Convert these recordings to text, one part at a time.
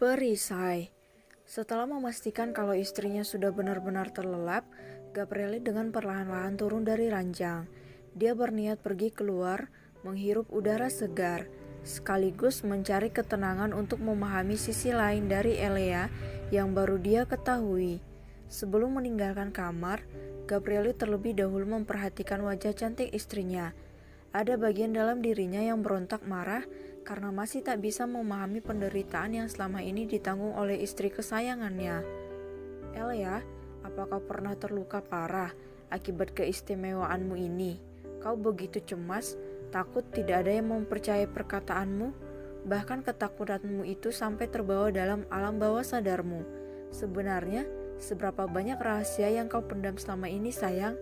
Perisai. Setelah memastikan kalau istrinya sudah benar-benar terlelap, Gabrieli dengan perlahan-lahan turun dari ranjang. Dia berniat pergi keluar, menghirup udara segar, sekaligus mencari ketenangan untuk memahami sisi lain dari Elea yang baru dia ketahui. Sebelum meninggalkan kamar, Gabrieli terlebih dahulu memperhatikan wajah cantik istrinya. Ada bagian dalam dirinya yang berontak marah karena masih tak bisa memahami penderitaan yang selama ini ditanggung oleh istri kesayangannya. Elia, apa kau pernah terluka parah akibat keistimewaanmu ini? Kau begitu cemas, takut tidak ada yang mempercayai perkataanmu, bahkan ketakutanmu itu sampai terbawa dalam alam bawah sadarmu. Sebenarnya, seberapa banyak rahasia yang kau pendam selama ini, sayang?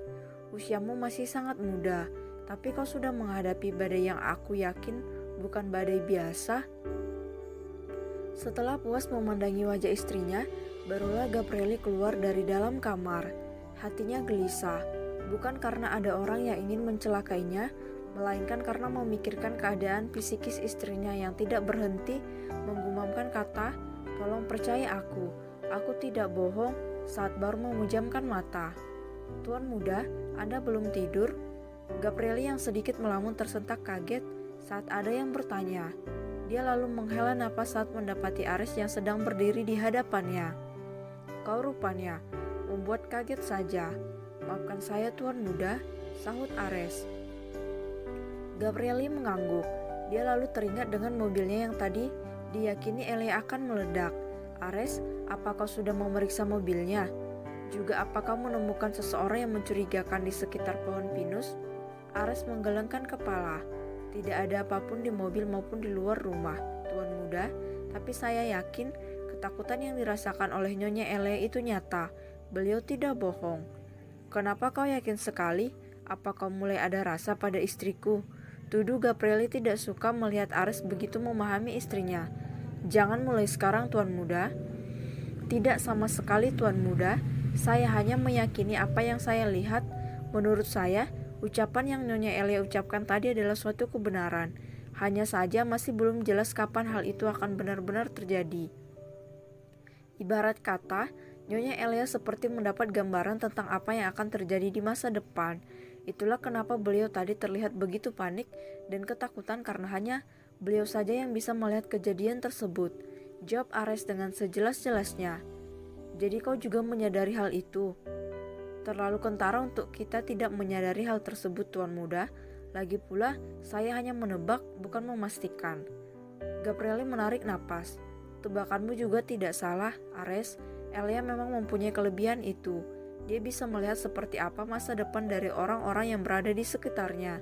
Usiamu masih sangat muda, tapi kau sudah menghadapi badai yang aku yakin bukan badai biasa. Setelah puas memandangi wajah istrinya, barulah Gabrieli keluar dari dalam kamar. Hatinya gelisah, bukan karena ada orang yang ingin mencelakainya, melainkan karena memikirkan keadaan psikis istrinya yang tidak berhenti menggumamkan kata, "Tolong percaya aku tidak bohong," saat baru memejamkan mata. "Tuan muda, Anda belum tidur?" Gabrieli yang sedikit melamun tersentak kaget saat ada yang bertanya. Dia lalu menghela napas saat mendapati Ares yang sedang berdiri di hadapannya. "Kau rupanya membuat kaget saja. Maafkan saya tuan muda," sahut Ares. Gabrieli mengangguk. Dia lalu teringat dengan mobilnya yang tadi diyakini Elea akan meledak. "Ares, apa kau sudah memeriksa mobilnya? Juga apakah menemukan seseorang yang mencurigakan di sekitar pohon pinus?" Ares menggelengkan kepala. "Tidak ada apapun di mobil maupun di luar rumah, tuan muda, tapi saya yakin ketakutan yang dirasakan oleh Nyonya Elea itu nyata. Beliau tidak bohong." "Kenapa kau yakin sekali? Apa kau mulai ada rasa pada istriku?" Tuduh Gabrieli tidak suka melihat Ares begitu memahami istrinya. "Jangan mulai sekarang tuan muda." "Tidak sama sekali tuan muda, saya hanya meyakini apa yang saya lihat. Menurut saya, ucapan yang Nyonya Elea ucapkan tadi adalah suatu kebenaran. Hanya saja masih belum jelas kapan hal itu akan benar-benar terjadi." Ibarat kata, Nyonya Elea seperti mendapat gambaran tentang apa yang akan terjadi di masa depan. Itulah kenapa beliau tadi terlihat begitu panik dan ketakutan karena hanya beliau saja yang bisa melihat kejadian tersebut. Jawab Ares dengan sejelas-jelasnya. "Jadi kau juga menyadari hal itu?" "Terlalu kentara untuk kita tidak menyadari hal tersebut tuan muda. Lagi pula, saya hanya menebak, bukan memastikan." Gabrieli menarik napas. "Tebakanmu juga tidak salah, Ares. Elea memang mempunyai kelebihan itu. Dia bisa melihat seperti apa masa depan dari orang-orang yang berada di sekitarnya.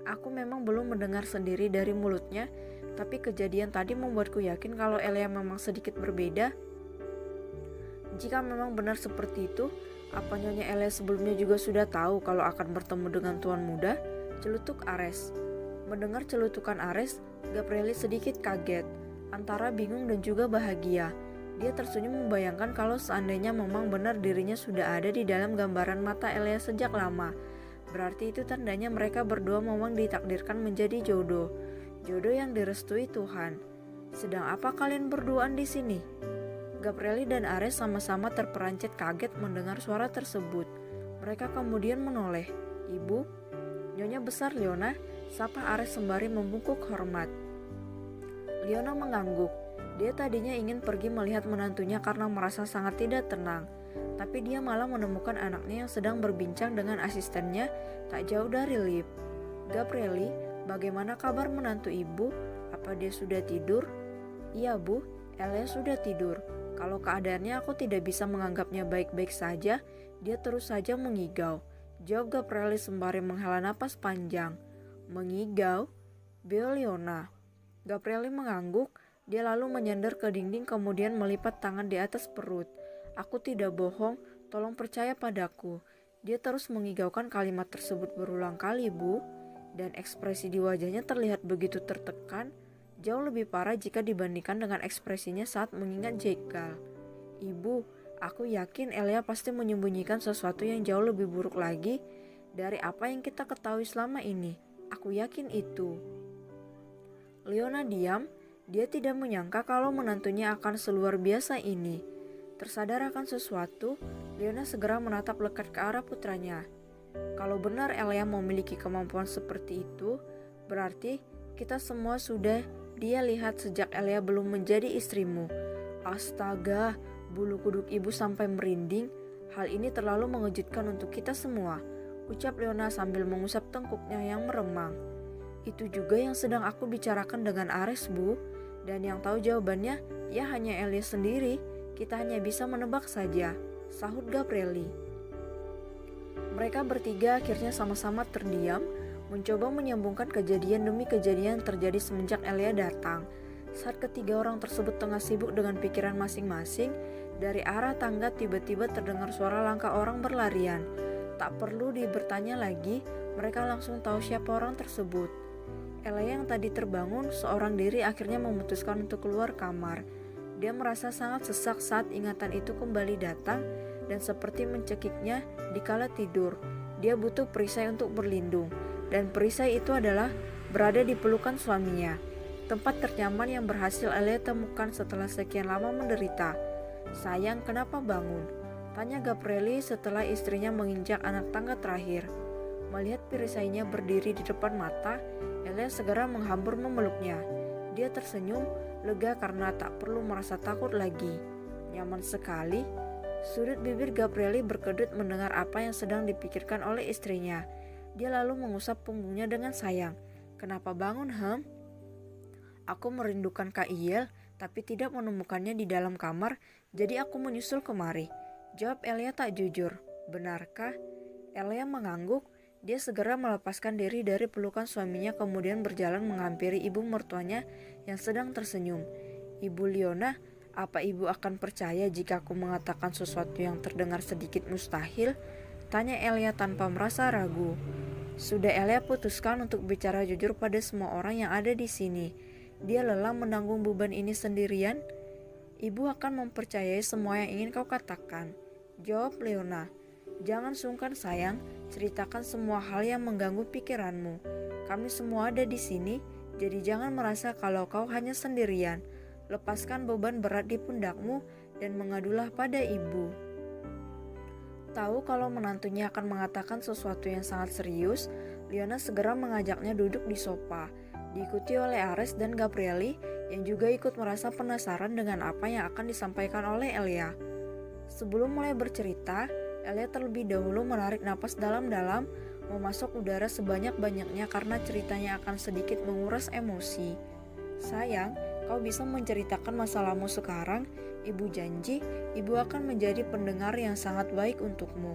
Aku memang belum mendengar sendiri dari mulutnya, tapi kejadian tadi membuatku yakin kalau Elea memang sedikit berbeda." "Jika memang benar seperti itu, apa Nyonya Elea sebelumnya juga sudah tahu kalau akan bertemu dengan tuan muda?" celutuk Ares. Mendengar celutukan Ares, Gabrieli sedikit kaget, antara bingung dan juga bahagia. Dia tersenyum membayangkan kalau seandainya memang benar dirinya sudah ada di dalam gambaran mata Elea sejak lama. Berarti itu tandanya mereka berdua memang ditakdirkan menjadi jodoh. Jodoh yang direstui Tuhan. "Sedang apa kalian berduaan di sini?" Gabrieli dan Ares sama-sama terperancit kaget mendengar suara tersebut. Mereka kemudian menoleh. "Ibu?" "Nyonya besar Leona," sapa Ares sembari membungkuk hormat. Leona mengangguk. Dia tadinya ingin pergi melihat menantunya karena merasa sangat tidak tenang. Tapi dia malah menemukan anaknya yang sedang berbincang dengan asistennya tak jauh dari lift. "Gabrieli, bagaimana kabar menantu ibu? Apa dia sudah tidur?" "Iya bu, Elea sudah tidur. Kalau keadaannya aku tidak bisa menganggapnya baik-baik saja, dia terus saja mengigau," jawab Gabrieli sembari menghela napas panjang. "Mengigau?" beo Leona. Gabrieli mengangguk. Dia lalu menyender ke dinding kemudian melipat tangan di atas perut. "Aku tidak bohong, tolong percaya padaku." Dia terus mengigaukan kalimat tersebut berulang kali, Bu. Dan ekspresi di wajahnya terlihat begitu tertekan, jauh lebih parah jika dibandingkan dengan ekspresinya saat mengingat Jegal. "Ibu, aku yakin Elea pasti menyembunyikan sesuatu yang jauh lebih buruk lagi dari apa yang kita ketahui selama ini. Aku yakin itu." Leona diam. Dia tidak menyangka kalau menantunya akan seluar biasa ini. Tersadar akan sesuatu, Leona segera menatap lekat ke arah putranya. Kalau benar Elia memiliki kemampuan seperti itu, berarti kita semua sudah dia lihat sejak Elia belum menjadi istrimu. Astaga, bulu kuduk ibu sampai merinding. Hal ini terlalu mengejutkan untuk kita semua, ucap Leona sambil mengusap tengkuknya yang meremang. Itu juga yang sedang aku bicarakan dengan Ares, Bu. Dan yang tahu jawabannya, ya hanya Elia sendiri. Kita hanya bisa menebak saja, sahut Gabrieli. Mereka bertiga akhirnya sama-sama terdiam, mencoba menyambungkan kejadian demi kejadian terjadi semenjak Elia datang. Saat ketiga orang tersebut tengah sibuk dengan pikiran masing-masing, dari arah tangga tiba-tiba terdengar suara langkah orang berlarian. Tak perlu bertanya lagi, mereka langsung tahu siapa orang tersebut. Elia yang tadi terbangun seorang diri akhirnya memutuskan untuk keluar kamar. Dia merasa sangat sesak saat ingatan itu kembali datang dan seperti mencekiknya dikala tidur. Dia butuh perisai untuk berlindung, dan perisai itu adalah berada di pelukan suaminya. Tempat ternyaman yang berhasil Elia temukan setelah sekian lama menderita. Sayang, kenapa bangun? Tanya Gabrieli setelah istrinya menginjak anak tangga terakhir. Melihat perisainya berdiri di depan mata, Elia segera menghambur memeluknya. Dia tersenyum, lega karena tak perlu merasa takut lagi. Nyaman sekali. Sudut bibir Gabrieli berkedut mendengar apa yang sedang dipikirkan oleh istrinya. Dia lalu mengusap punggungnya dengan sayang. Kenapa bangun, Hem? Aku merindukan Kak Iyel, tapi tidak menemukannya di dalam kamar, jadi aku menyusul kemari. Jawab Elia tak jujur. Benarkah? Elia mengangguk. Dia segera melepaskan diri dari pelukan suaminya kemudian berjalan menghampiri ibu mertuanya yang sedang tersenyum. Ibu Leona, apa ibu akan percaya jika aku mengatakan sesuatu yang terdengar sedikit mustahil? Tanya Elia tanpa merasa ragu. Sudah Elia putuskan untuk bicara jujur pada semua orang yang ada di sini. Dia lelah menanggung beban ini sendirian. Ibu akan mempercayai semua yang ingin kau katakan. Jawab Leona. Jangan sungkan sayang, ceritakan semua hal yang mengganggu pikiranmu. Kami semua ada di sini, jadi jangan merasa kalau kau hanya sendirian. Lepaskan beban berat di pundakmu dan mengadulah pada ibu. Tahu kalau menantunya akan mengatakan sesuatu yang sangat serius, Leona segera mengajaknya duduk di sofa, diikuti oleh Ares dan Gabrieli yang juga ikut merasa penasaran dengan apa yang akan disampaikan oleh Elia. Sebelum mulai bercerita, Elia terlebih dahulu menarik napas dalam-dalam, memasok udara sebanyak-banyaknya karena ceritanya akan sedikit menguras emosi. Sayang, kau bisa menceritakan masalahmu sekarang. Ibu janji, ibu akan menjadi pendengar yang sangat baik untukmu,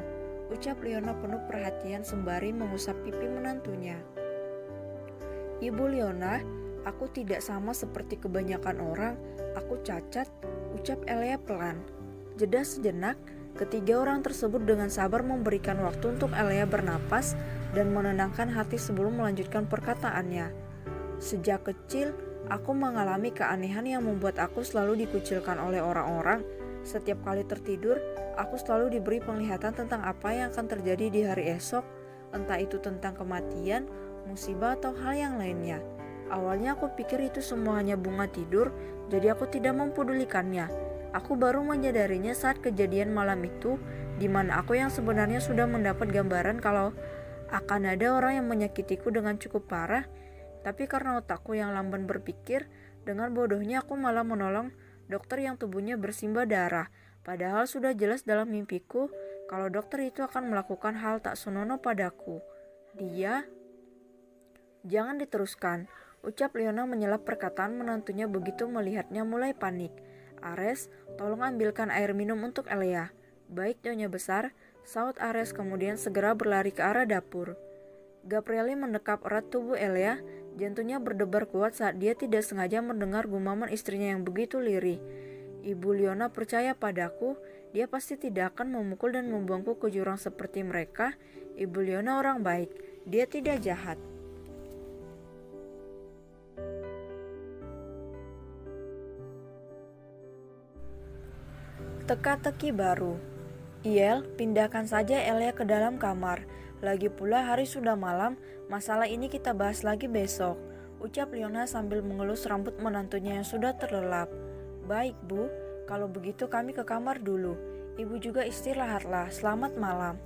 ucap Leona penuh perhatian sembari mengusap pipi menantunya. Ibu Leona, aku tidak sama seperti kebanyakan orang, aku cacat, ucap Elia pelan. Jeda sejenak, ketiga orang tersebut dengan sabar memberikan waktu untuk Elia bernapas dan menenangkan hati sebelum melanjutkan perkataannya. Sejak kecil, aku mengalami keanehan yang membuat aku selalu dikucilkan oleh orang-orang. Setiap kali tertidur, aku selalu diberi penglihatan tentang apa yang akan terjadi di hari esok, entah itu tentang kematian, musibah atau hal yang lainnya. Awalnya aku pikir itu semua hanya bunga tidur, jadi aku tidak mempedulikannya. Aku baru menyadarinya saat kejadian malam itu, di mana aku yang sebenarnya sudah mendapat gambaran kalau akan ada orang yang menyakitiku dengan cukup parah, tapi karena otakku yang lamban berpikir, dengan bodohnya aku malah menolong dokter yang tubuhnya bersimbah darah, padahal sudah jelas dalam mimpiku kalau dokter itu akan melakukan hal tak senonoh padaku. Dia... Jangan diteruskan, ucap Leona menyela perkataan menantunya begitu melihatnya mulai panik. Ares, tolong ambilkan air minum untuk Elia. Baik, Nyonya Besar, sahut Ares kemudian segera berlari ke arah dapur. Gabrieli mendekap erat tubuh Elia, jantungnya berdebar kuat saat dia tidak sengaja mendengar gumaman istrinya yang begitu lirih. Ibu Leona percaya padaku, dia pasti tidak akan memukul dan membuangku ke jurang seperti mereka. Ibu Leona orang baik, dia tidak jahat. Teka-teki baru. Iyel, pindahkan saja Elia ke dalam kamar. Lagi pula hari sudah malam, masalah ini kita bahas lagi besok, ucap Leona sambil mengelus rambut menantunya yang sudah terlelap. Baik Bu, kalau begitu kami ke kamar dulu. Ibu juga istirahatlah, selamat malam.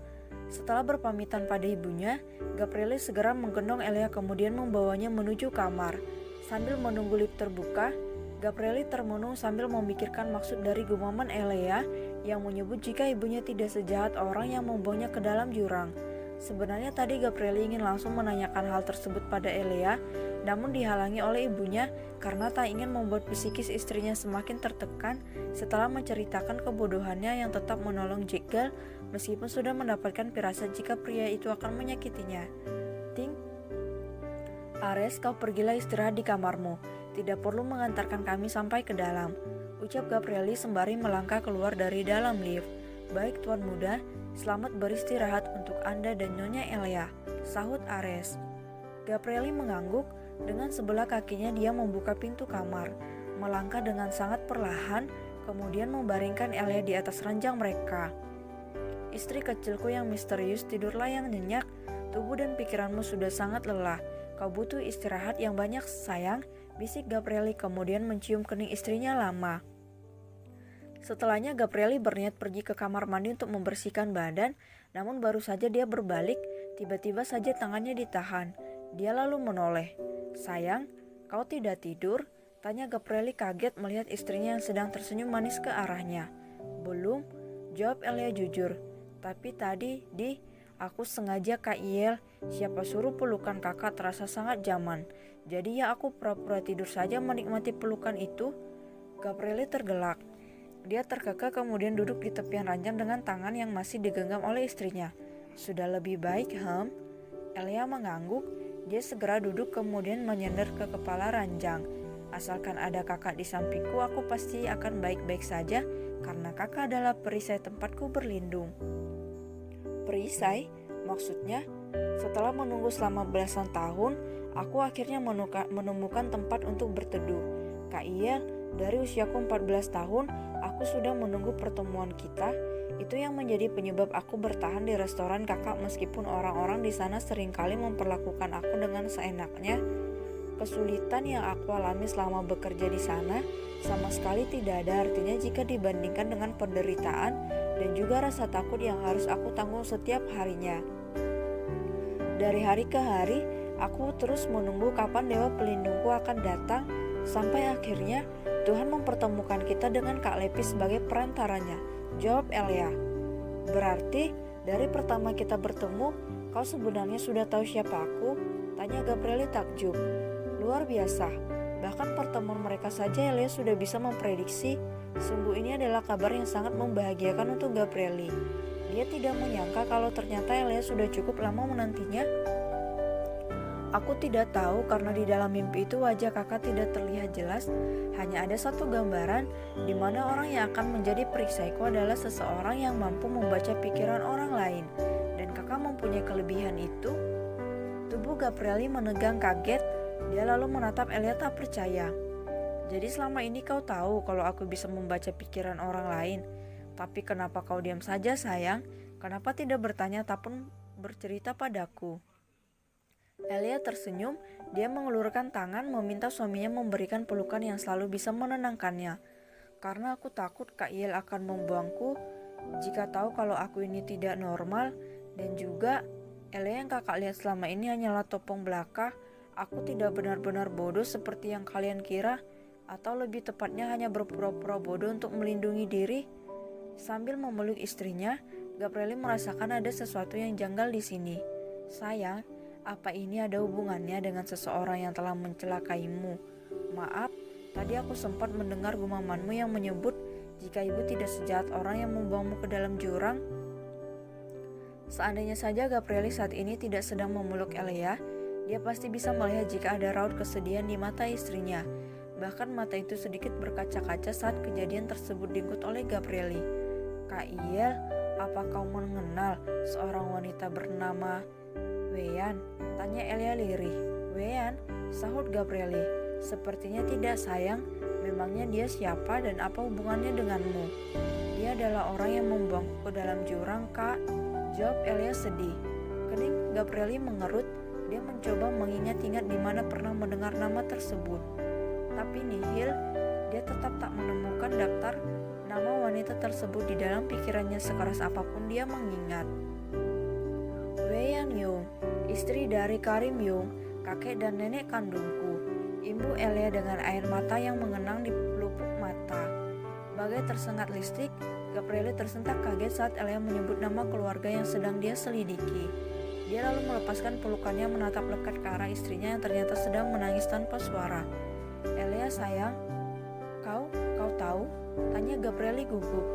Setelah berpamitan pada ibunya, Gabrieli segera menggendong Elia kemudian membawanya menuju kamar. Sambil menunggu lift terbuka, Gabrieli termenung sambil memikirkan maksud dari gumaman Elia yang menyebut jika ibunya tidak sejahat orang yang membawanya ke dalam jurang. Sebenarnya tadi Gabrieli ingin langsung menanyakan hal tersebut pada Elia, namun dihalangi oleh ibunya karena tak ingin membuat psikis istrinya semakin tertekan setelah menceritakan kebodohannya yang tetap menolong Jekyll meskipun sudah mendapatkan firasat jika pria itu akan menyakitinya. Ting, Ares, kau pergilah istirahat di kamarmu. Tidak perlu mengantarkan kami sampai ke dalam, ucap Gabrieli sembari melangkah keluar dari dalam lift. Baik tuan muda, selamat beristirahat untuk Anda dan Nyonya Elia, sahut Ares. Gabrieli mengangguk, dengan sebelah kakinya dia membuka pintu kamar, melangkah dengan sangat perlahan, kemudian membaringkan Elia di atas ranjang mereka. Istri kecilku yang misterius, tidurlah yang nyenyak, tubuh dan pikiranmu sudah sangat lelah. Kau butuh istirahat yang banyak sayang, bisik Gabrieli kemudian mencium kening istrinya lama. Setelahnya Gabrieli berniat pergi ke kamar mandi untuk membersihkan badan, namun baru saja dia berbalik, tiba-tiba saja tangannya ditahan. Dia lalu menoleh. Sayang, kau tidak tidur? Tanya Gabrieli kaget melihat istrinya yang sedang tersenyum manis ke arahnya. Belum, jawab Elia jujur. Tapi tadi, aku sengaja Kak Iel, siapa suruh pelukan kakak terasa sangat zaman. Jadi ya aku pura-pura tidur saja menikmati pelukan itu. Gabrieli tergelak. Dia terkekeh kemudian duduk di tepian ranjang dengan tangan yang masih digenggam oleh istrinya. Sudah lebih baik, Elia mengangguk. Dia segera duduk kemudian menyender ke kepala ranjang. Asalkan ada kakak di sampingku, aku pasti akan baik-baik saja karena kakak adalah perisai tempatku berlindung. Perisai? Maksudnya? Setelah menunggu selama belasan tahun, aku akhirnya menemukan tempat untuk berteduh. Kak Iel, dari usiaku 14 tahun, aku sudah menunggu pertemuan kita. Itu yang menjadi penyebab aku bertahan di restoran kakak meskipun orang-orang di sana seringkali memperlakukan aku dengan seenaknya. Kesulitan yang aku alami selama bekerja di sana sama sekali tidak ada artinya jika dibandingkan dengan penderitaan dan juga rasa takut yang harus aku tanggung setiap harinya. Dari hari ke hari, aku terus menunggu kapan dewa pelindungku akan datang, sampai akhirnya Tuhan mempertemukan kita dengan Kak Lepi sebagai perantaranya, jawab Elia. Berarti dari pertama kita bertemu, kau sebenarnya sudah tahu siapa aku? Tanya Gabrieli takjub. Luar biasa, bahkan pertemuan mereka saja Elia sudah bisa memprediksi. Sungguh ini adalah kabar yang sangat membahagiakan untuk Gabrieli. Dia tidak menyangka kalau ternyata Elia sudah cukup lama menantinya. Aku tidak tahu karena di dalam mimpi itu wajah kakak tidak terlihat jelas. Hanya ada satu gambaran di mana orang yang akan menjadi perisaiku adalah seseorang yang mampu membaca pikiran orang lain. Dan kakak mempunyai kelebihan itu. Tubuh Gabrieli menegang kaget. Dia lalu menatap Elia tak percaya. Jadi selama ini kau tahu kalau aku bisa membaca pikiran orang lain. Tapi kenapa kau diam saja sayang? Kenapa tidak bertanya ataupun bercerita padaku? Elia tersenyum, dia mengelurkan tangan meminta suaminya memberikan pelukan yang selalu bisa menenangkannya. Karena aku takut Kak Iel akan membuangku jika tahu kalau aku ini tidak normal. Dan juga Elia yang kakak lihat selama ini hanyalah topeng belaka. Aku tidak benar-benar bodoh seperti yang kalian kira. Atau lebih tepatnya hanya berpura-pura bodoh untuk melindungi diri. Sambil memeluk istrinya, Gabrieli merasakan ada sesuatu yang janggal di sini. Sayang, apa ini ada hubungannya dengan seseorang yang telah mencelakaimu? Maaf, tadi aku sempat mendengar gumamanmu yang menyebut jika ibu tidak sejahat orang yang membawamu ke dalam jurang. Seandainya saja Gabrieli saat ini tidak sedang memeluk Elia, dia pasti bisa melihat jika ada raut kesedihan di mata istrinya. Bahkan mata itu sedikit berkaca-kaca saat kejadian tersebut diikut oleh Gabrieli. Kak Iel, apa kau mengenal seorang wanita bernama Weyan? Tanya Elia lirih. Weyan? Sahut Gabrieli. Sepertinya tidak sayang. Memangnya dia siapa dan apa hubungannya denganmu? Dia adalah orang yang membuangku ke dalam jurang, Kak. Jawab Elia sedih. Kening Gabrieli mengerut. Dia mencoba mengingat-ingat di mana pernah mendengar nama tersebut. Tapi nihil, dia tetap tak menemukan daftar nama wanita tersebut di dalam pikirannya sekeras apapun dia mengingat. Wei Yan Yung, istri dari Karim Yung, kakek dan nenek kandungku. Imbu Elia dengan air mata yang mengenang di pelupuk mata. Bagai tersengat listrik, Gabrieli tersentak kaget saat Elia menyebut nama keluarga yang sedang dia selidiki. Dia lalu melepaskan pelukannya menatap lekat ke arah istrinya yang ternyata sedang menangis tanpa suara. Elia sayang, kau tahu? Tanya Gabrieli gugup.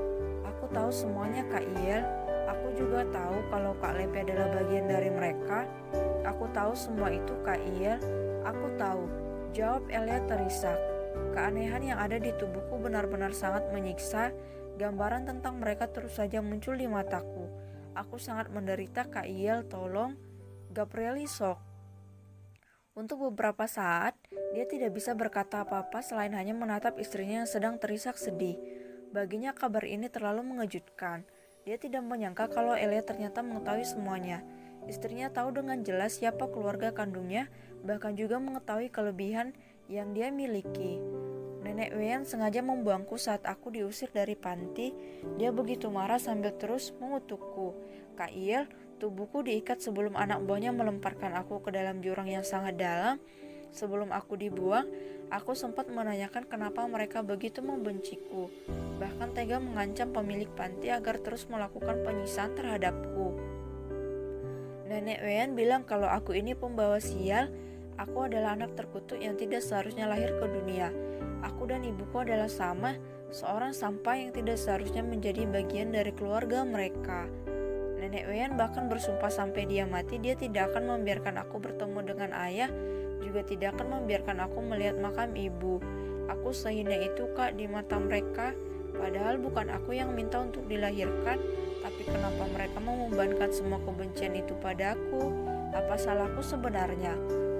Aku tahu semuanya Kak Iel. Aku juga tahu kalau Kak Lepe adalah bagian dari mereka. Aku tahu semua itu Kak Iel. Aku tahu, jawab Elia terisak. Keanehan yang ada di tubuhku benar-benar sangat menyiksa. Gambaran tentang mereka terus saja muncul di mataku. Aku sangat menderita Kak Iel, tolong. Gabrieli shock. Untuk beberapa saat, dia tidak bisa berkata apa-apa selain hanya menatap istrinya yang sedang terisak sedih. Baginya kabar ini terlalu mengejutkan. Dia tidak menyangka kalau Elia ternyata mengetahui semuanya. Istrinya tahu dengan jelas siapa keluarga kandungnya, bahkan juga mengetahui kelebihan yang dia miliki. Nenek Weyan sengaja membuangku saat aku diusir dari panti. Dia begitu marah sambil terus mengutukku. Kak Iel, tubuhku diikat sebelum anak buahnya melemparkan aku ke dalam jurang yang sangat dalam. Sebelum aku dibuang, aku sempat menanyakan kenapa mereka begitu membenciku. Bahkan tega mengancam pemilik panti agar terus melakukan penyiksaan terhadapku. Nenek Weyan bilang kalau aku ini pembawa sial. Aku adalah anak terkutuk yang tidak seharusnya lahir ke dunia. Aku dan ibuku adalah sama, seorang sampah yang tidak seharusnya menjadi bagian dari keluarga mereka. Nenek Weyan bahkan bersumpah sampai dia mati dia tidak akan membiarkan aku bertemu dengan ayah, juga tidak akan membiarkan aku melihat makam ibu. Aku sehina itu Kak di mata mereka, padahal bukan aku yang minta untuk dilahirkan, tapi kenapa mereka mau membebankan semua kebencian itu padaku? Apa salahku sebenarnya?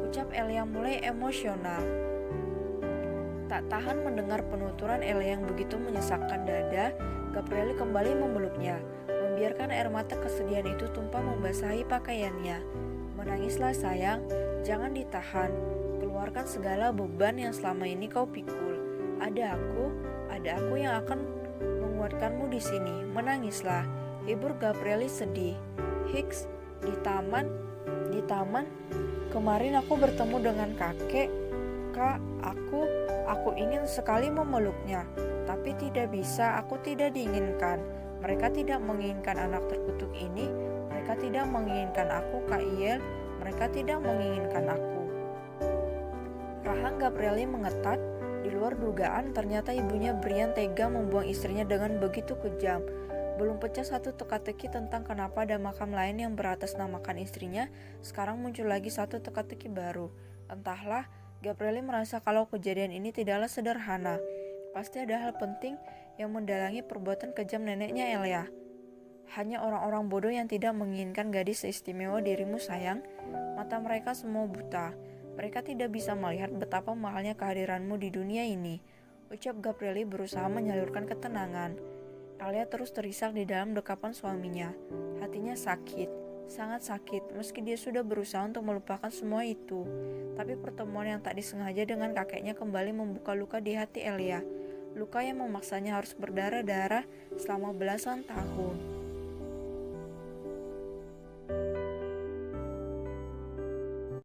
Ucap Elia mulai emosional. Tak tahan mendengar penuturan Elia yang begitu menyesakkan dada, Gabrieli kembali memeluknya, membiarkan air mata kesedihan itu tumpah membasahi pakaiannya. Menangislah sayang, jangan ditahan, keluarkan segala beban yang selama ini kau pikul. Ada aku yang akan menguatkanmu di sini. Menangislah, hibur Gabrieli sedih. Hicks, di taman, kemarin aku bertemu dengan kakek. Kak, aku ingin sekali memeluknya, tapi tidak bisa, aku tidak diinginkan. Mereka tidak menginginkan anak terkutuk ini, mereka tidak menginginkan aku, Kak Iel, mereka tidak menginginkan aku. Rahang Gabrieli mengetat, di luar dugaan ternyata ibunya Brian tega membuang istrinya dengan begitu kejam. Belum pecah satu teka-teki tentang kenapa ada makam lain yang beratasnamakan istrinya, sekarang muncul lagi satu teka-teki baru. Entahlah, Gabrieli merasa kalau kejadian ini tidaklah sederhana. Pasti ada hal penting yang mendalangi perbuatan kejam neneknya Elia. Hanya orang-orang bodoh yang tidak menginginkan gadis seistimewa dirimu sayang. Mata mereka semua buta. Mereka tidak bisa melihat betapa mahalnya kehadiranmu di dunia ini. Ucap Gabrieli berusaha menyalurkan ketenangan. Elia terus terisak di dalam dekapan suaminya. Hatinya sakit, sangat sakit meski dia sudah berusaha untuk melupakan semua itu. Tapi pertemuan yang tak disengaja dengan kakeknya kembali membuka luka di hati Elia. Luka yang memaksanya harus berdarah-darah selama belasan tahun.